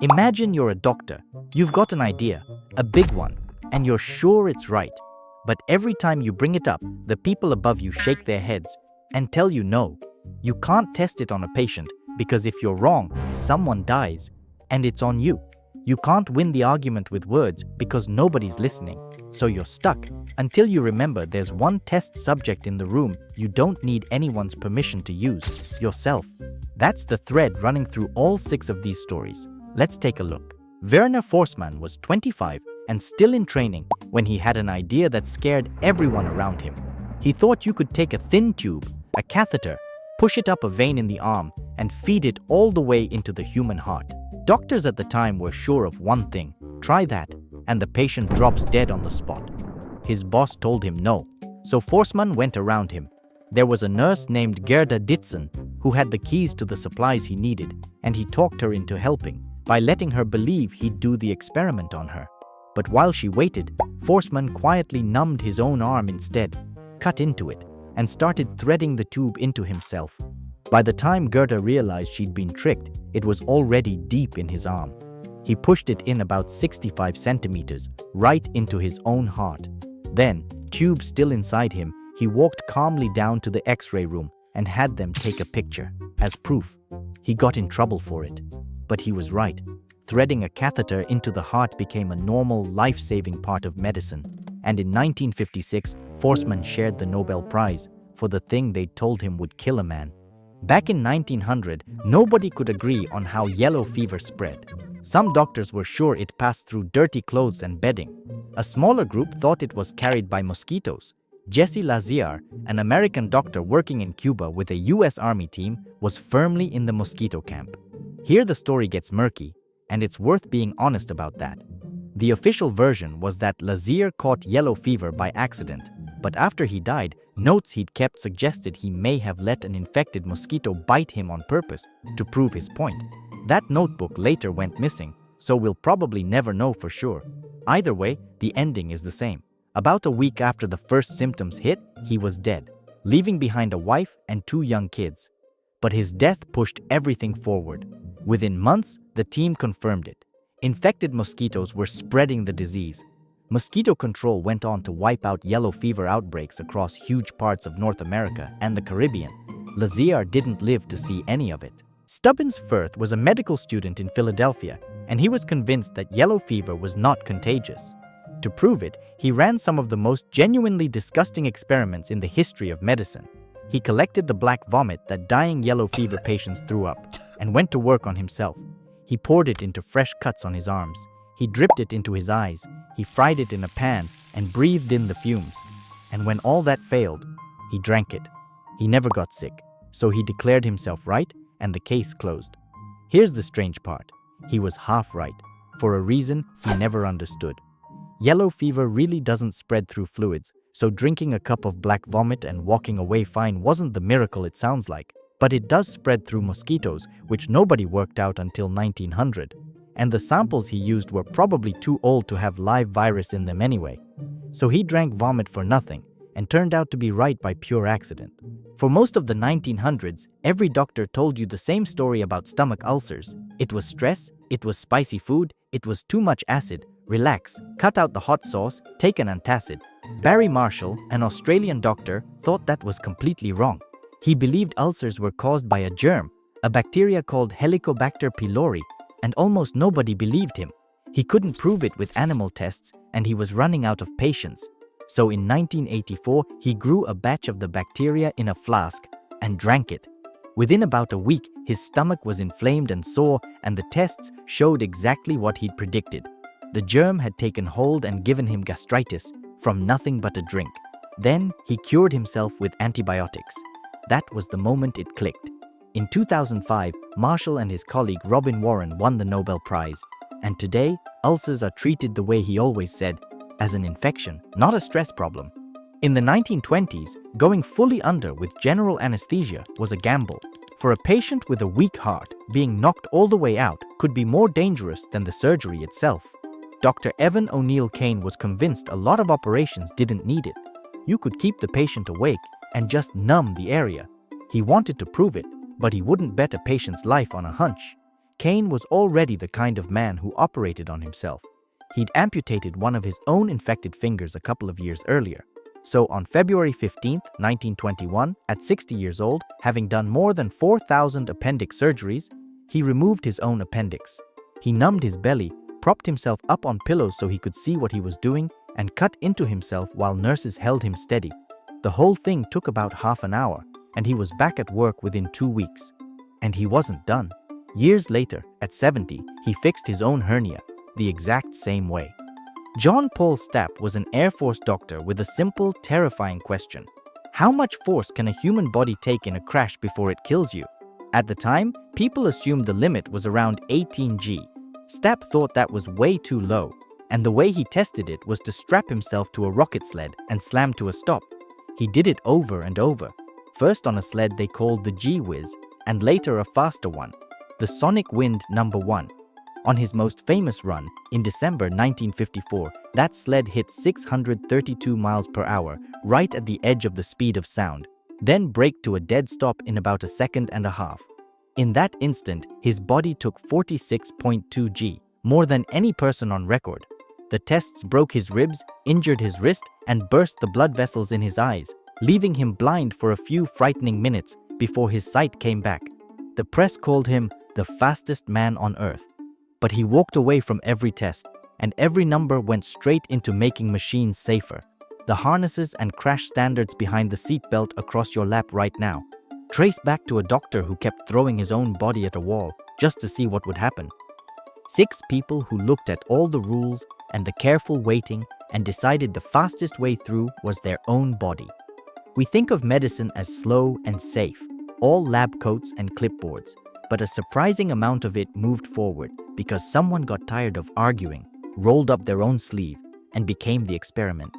Imagine you're a doctor. You've got an idea, a big one, and you're sure it's right. But every time you bring it up, the people above you shake their heads and tell you no. You can't test it on a patient because if you're wrong, someone dies, and it's on you. You can't win the argument with words because nobody's listening, so you're stuck until you remember there's one test subject in the room you don't need anyone's permission to use: yourself. That's the thread running through all 6 of these stories. Let's take a look. Werner Forssmann was 25 and still in training when he had an idea that scared everyone around him. He thought you could take a thin tube, a catheter, push it up a vein in the arm, and feed it all the way into the human heart. Doctors at the time were sure of one thing: try that, and the patient drops dead on the spot. His boss told him no, so Forssmann went around him. There was a nurse named Gerda Ditzen who had the keys to the supplies he needed, and he talked her into helping by letting her believe he'd do the experiment on her. But while she waited, Forssmann quietly numbed his own arm instead, cut into it, and started threading the tube into himself. By the time Gerda realized she'd been tricked, it was already deep in his arm. He pushed it in about 65 centimeters, right into his own heart. Then, tube still inside him, he walked calmly down to the X-ray room and had them take a picture, as proof. He got in trouble for it. But he was right. Threading a catheter into the heart became a normal, life-saving part of medicine. And in 1956, Forssmann shared the Nobel Prize for the thing they told him would kill a man. Back in 1900, nobody could agree on how yellow fever spread. Some doctors were sure it passed through dirty clothes and bedding. A smaller group thought it was carried by mosquitoes. Jesse Lazear, an American doctor working in Cuba with a US Army team, was firmly in the mosquito camp. Here the story gets murky, and it's worth being honest about that. The official version was that Lazear caught yellow fever by accident, but after he died, notes he'd kept suggested he may have let an infected mosquito bite him on purpose to prove his point. That notebook later went missing, so we'll probably never know for sure. Either way, the ending is the same. About a week after the first symptoms hit, he was dead, leaving behind a wife and 2 young kids. But his death pushed everything forward. Within months, the team confirmed it. Infected mosquitoes were spreading the disease. Mosquito control went on to wipe out yellow fever outbreaks across huge parts of North America and the Caribbean. Lazear didn't live to see any of it. Stubbins Ffirth was a medical student in Philadelphia, and he was convinced that yellow fever was not contagious. To prove it, he ran some of the most genuinely disgusting experiments in the history of medicine. He collected the black vomit that dying yellow fever patients threw up and went to work on himself. He poured it into fresh cuts on his arms. He dripped it into his eyes. He fried it in a pan and breathed in the fumes. And when all that failed, he drank it. He never got sick, so he declared himself right and the case closed. Here's the strange part. He was half right, for a reason he never understood. Yellow fever really doesn't spread through fluids, so drinking a cup of black vomit and walking away fine wasn't the miracle it sounds like. But it does spread through mosquitoes, which nobody worked out until 1900. And the samples he used were probably too old to have live virus in them anyway. So he drank vomit for nothing and turned out to be right by pure accident. For most of the 1900s, every doctor told you the same story about stomach ulcers. It was stress, it was spicy food, it was too much acid. Relax, cut out the hot sauce, take an antacid. Barry Marshall, an Australian doctor, thought that was completely wrong. He believed ulcers were caused by a germ, a bacteria called Helicobacter pylori, and almost nobody believed him. He couldn't prove it with animal tests, and he was running out of patience. So in 1984, he grew a batch of the bacteria in a flask and drank it. Within about a week, his stomach was inflamed and sore, and the tests showed exactly what he'd predicted. The germ had taken hold and given him gastritis from nothing but a drink. Then he cured himself with antibiotics. That was the moment it clicked. In 2005, Marshall and his colleague Robin Warren won the Nobel Prize. And today, ulcers are treated the way he always said, as an infection, not a stress problem. In the 1920s, going fully under with general anesthesia was a gamble. For a patient with a weak heart, being knocked all the way out could be more dangerous than the surgery itself. Dr. Evan O'Neill Kane was convinced a lot of operations didn't need it. You could keep the patient awake and just numb the area. He wanted to prove it, but he wouldn't bet a patient's life on a hunch. Kane was already the kind of man who operated on himself. He'd amputated one of his own infected fingers a couple of years earlier. So on February 15, 1921, at 60 years old, having done more than 4,000 appendix surgeries, he removed his own appendix. He numbed his belly, propped himself up on pillows so he could see what he was doing, and cut into himself while nurses held him steady. The whole thing took about half an hour, and he was back at work within 2 weeks. And he wasn't done. Years later, at 70, he fixed his own hernia, the exact same way. John Paul Stapp was an Air Force doctor with a simple, terrifying question. How much force can a human body take in a crash before it kills you? At the time, people assumed the limit was around 18 G. Stapp thought that was way too low, and the way he tested it was to strap himself to a rocket sled and slam to a stop. He did it over and over, first on a sled they called the G-Whiz, and later a faster one, the Sonic Wind No. 1. On his most famous run, in December 1954, that sled hit 632 miles per hour, right at the edge of the speed of sound, then braked to a dead stop in about a second and a half. In that instant, his body took 46.2 G, more than any person on record. The tests broke his ribs, injured his wrist, and burst the blood vessels in his eyes, leaving him blind for a few frightening minutes before his sight came back. The press called him the fastest man on Earth. But he walked away from every test, and every number went straight into making machines safer. The harnesses and crash standards behind the seatbelt across your lap right now trace back to a doctor who kept throwing his own body at a wall just to see what would happen. 6 people who looked at all the rules and the careful waiting and decided the fastest way through was their own body. We think of medicine as slow and safe, all lab coats and clipboards, but a surprising amount of it moved forward because someone got tired of arguing, rolled up their own sleeve, and became the experiment.